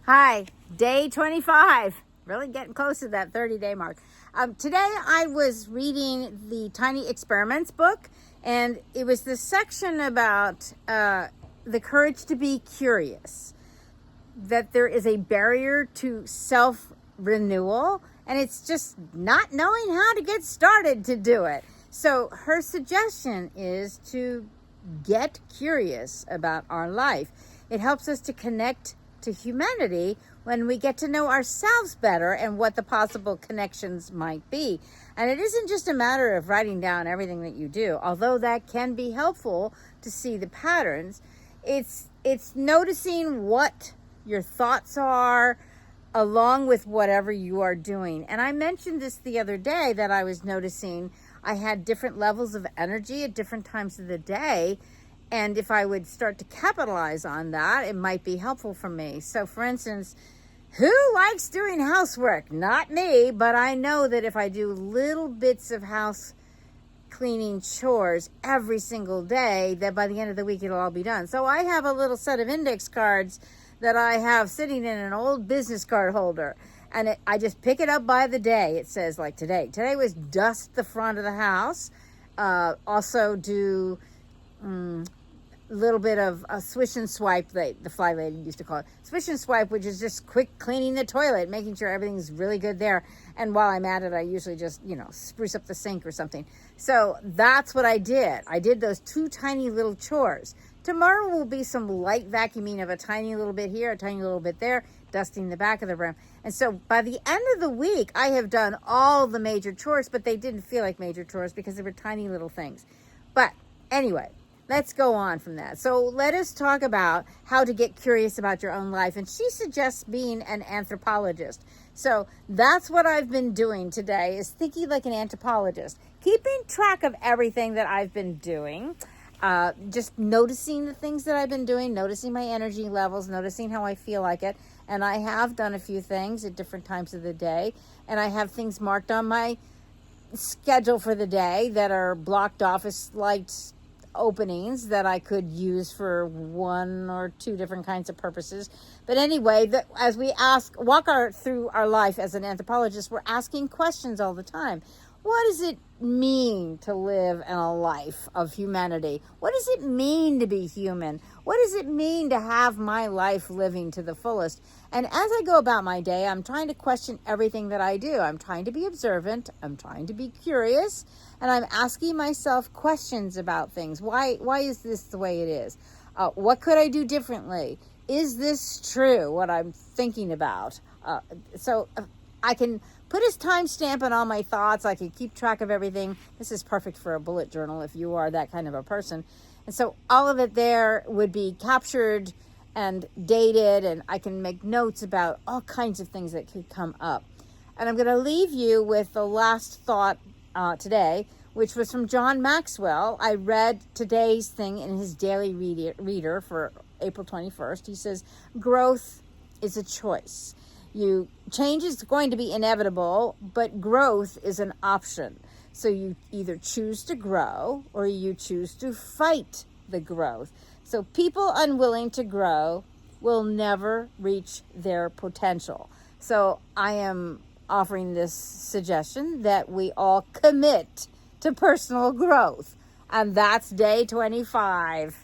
Hi, day 25. Really getting close to that 30-day mark. Today I was reading the Tiny Experiments book, and it was the section about the courage to be curious, that there is a barrier to self-renewal, and it's just not knowing how to get started to do it. So her suggestion is to get curious about our life. It helps us to connect to humanity when we get to know ourselves better and what the possible connections might be. And it isn't just a matter of writing down everything that you do, although that can be helpful to see the patterns. It's noticing what your thoughts are along with whatever you are doing. And I mentioned this the other day, that I was noticing I had different levels of energy at different times of the day. And if I would start to capitalize on that, it might be helpful for me. So for instance, who likes doing housework? Not me, but I know that if I do little bits of house cleaning chores every single day, that by the end of the week, it'll all be done. So I have a little set of index cards that I have sitting in an old business card holder. And I just pick it up by the day. It says like today was dust the front of the house. Also do little bit of a swish and swipe, the fly lady used to call it swish and swipe, which is just quick cleaning the toilet, making sure everything's really good there. And while I'm at it, I usually just, spruce up the sink or something. So that's what I did. I did those two tiny little chores. Tomorrow will be some light vacuuming of a tiny little bit here, a tiny little bit there, dusting the back of the room. And so by the end of the week, I have done all the major chores, but they didn't feel like major chores because they were tiny little things. But anyway, let's go on from that. So let us talk about how to get curious about your own life. And she suggests being an anthropologist. So that's what I've been doing today, is thinking like an anthropologist, keeping track of everything that I've been doing, just noticing the things that I've been doing, noticing my energy levels, noticing how I feel like it. And I have done a few things at different times of the day. And I have things marked on my schedule for the day that are blocked off as slight openings that I could use for one or two different kinds of purposes. But anyway, as we walk through our life as an anthropologist, we're asking questions all the time. What does it mean to live in a life of humanity? What does it mean to be human? What does it mean to have my life living to the fullest? And as I go about my day, I'm trying to question everything that I do. I'm trying to be observant. I'm trying to be curious. And I'm asking myself questions about things. Why is this the way it is? What could I do differently? Is this true, what I'm thinking about? So I can put a timestamp on all my thoughts. I can keep track of everything. This is perfect for a bullet journal if you are that kind of a person. And so all of it there would be captured and dated, and I can make notes about all kinds of things that could come up. And I'm going to leave you with the last thought today, which was from John Maxwell. I read today's thing in his daily reader for April 21st. He says, growth is a choice. Change is going to be inevitable, but growth is an option. So you either choose to grow or you choose to fight the growth. So people unwilling to grow will never reach their potential. So I am offering this suggestion that we all commit to personal growth. And that's day 25.